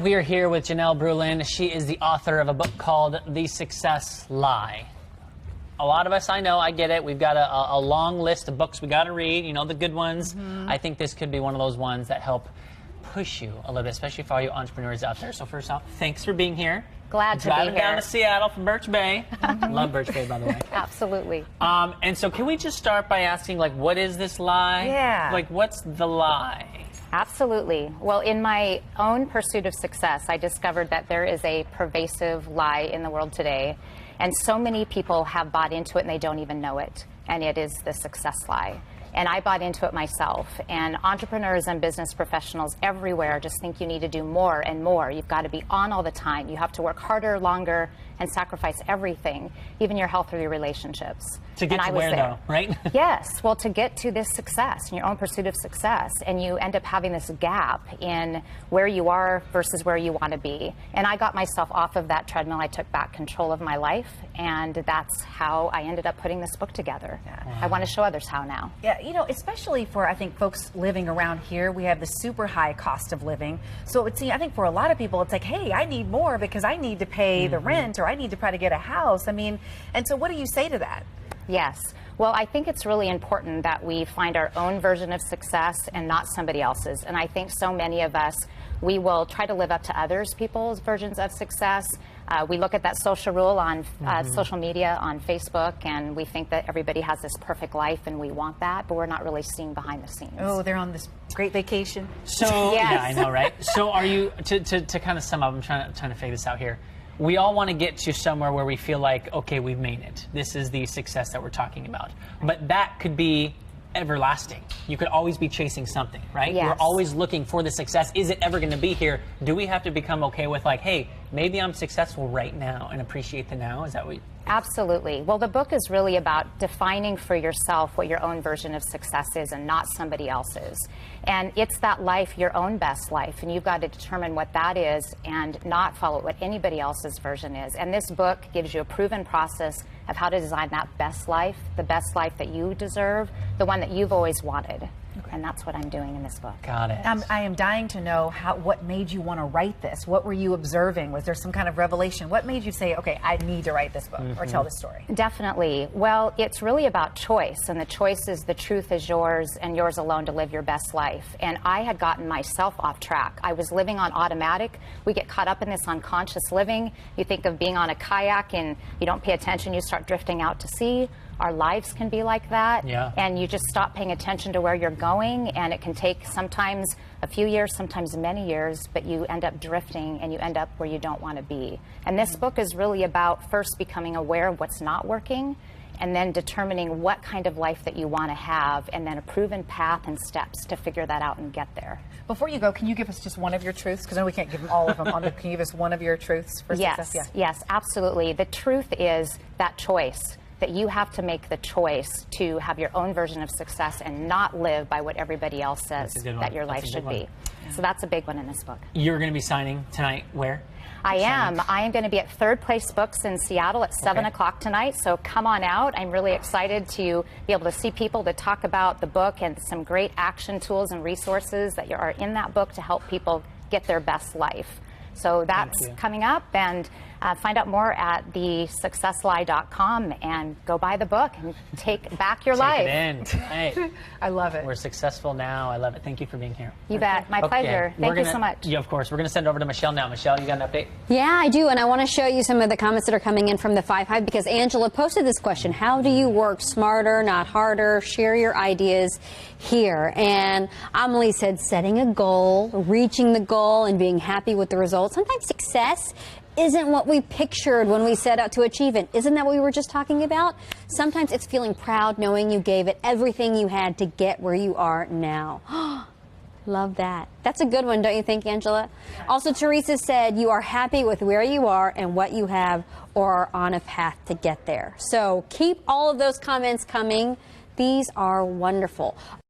We are here with Janelle Bruland. She is the author of a book called The Success Lie. A lot of us, I know, I get it. We've got a long list of books we got to read, you know, the good ones. I think this could be one of those ones that help push you a little bit, especially for all you entrepreneurs out there. So first off, thanks for being here. Glad to be here. Driving down to Seattle from Birch Bay. Love Birch Bay, by the way. Absolutely. And so can we just start by asking, like, what is this lie? Yeah. Like, what's the lie? Absolutely. Well, in my own pursuit of success, I discovered that there is a pervasive lie in the world today. And so many people have bought into it and they don't even know it. And it is the success lie. And I bought into it myself. And entrepreneurs and business professionals everywhere just think you need to do more and more. You've got to be on all the time. You have to work harder, longer, and sacrifice everything, even your health or your relationships. To get to where, though, right? Yes. Well, to get to this success, in your own pursuit of success, and you end up having this gap in where you are versus where you want to be. And I got myself off of that treadmill. I took back control of my life, and that's how I ended up putting this book together. Yeah. I want to show others how now. Yeah, you know, especially for, I think, folks living around here, we have the super high cost of living. So it would seem, I think for a lot of people, it's like, hey, I need more because I need to pay the rent, or I need to try to get a house. I mean, and so what do you say to that? Yes. Well, I think it's really important that we find our own version of success and not somebody else's. And I think so many of us, we will try to live up to others people's versions of success. We look at that social rule on social media, on Facebook, and we think that everybody has this perfect life and we want that, but we're not really seeing behind the scenes. Oh, they're on this great vacation. So, Yes. yeah, I know, right? So are you, to kind of sum up, I'm trying to figure this out here. We all want to get to somewhere where we feel like, okay, we've made it. This is the success that we're talking about. But that could be everlasting. You could always be chasing something, right? Yes. We're always looking for the success. Is it ever going to be here? Do we have to become okay with, like, hey, maybe I'm successful right now and appreciate the now? Is that what? Absolutely. Well, the book is really about defining for yourself what your own version of success is and not somebody else's. And it's that life, your own best life, and you've got to determine what that is and not follow what anybody else's version is. And this book gives you a proven process of how to design that best life, the best life that you deserve, the one that you've always wanted. And that's what I'm doing in this book. Got it. I am dying to know what made you want to write this. What were you observing? Was there some kind of revelation? What made you say, okay, I need to write this book or tell this story? Definitely. Well, it's really about choice, and the choice is the truth is yours and yours alone to live your best life. And I had gotten myself off track. I was living on automatic. We get caught up in this unconscious living. You think of being on a kayak and you don't pay attention, you start drifting out to sea. Our lives can be like that, and you just stop paying attention to where you're going, and it can take sometimes a few years, sometimes many years, but you end up drifting and you end up where you don't want to be. And this book is really about first becoming aware of what's not working, and then determining what kind of life that you want to have, and then a proven path and steps to figure that out and get there. Before you go, can you give us just one of your truths? Because I know we can't give them all of them. Can you give us one of your truths for success? Yes, yes, absolutely. The truth is that choice. That you have to make the choice to have your own version of success and not live by what everybody else says that your life should be. So that's a big one in this book. You're going to be signing tonight where? I am. I am going to be at Third Place Books in Seattle at 7 o'clock tonight, so come on out. I'm really excited to be able to see people, to talk about the book and some great action tools and resources that are in that book to help people get their best life. So that's coming up, and find out more at thesuccesslie.com and go buy the book and take back your life. Take it in. Hey, I love it. We're successful now. I love it. Thank you for being here. You bet. My pleasure. Thank you so much. Yeah, of course. We're going to send it over to Michelle now. Michelle, you got an update? Yeah, I do, and I want to show you some of the comments that are coming in from the 5 Hive because Angela posted this question: how do you work smarter, not harder? Share your ideas here. And Amelie said setting a goal, reaching the goal, and being happy with the results. Sometimes success isn't what we pictured when we set out to achieve it. Isn't that what we were just talking about? Sometimes it's feeling proud knowing you gave it everything you had to get where you are now. Love that. That's a good one, don't you think, Angela? Also, Teresa said you are happy with where you are and what you have, or are on a path to get there. So keep all of those comments coming. These are wonderful.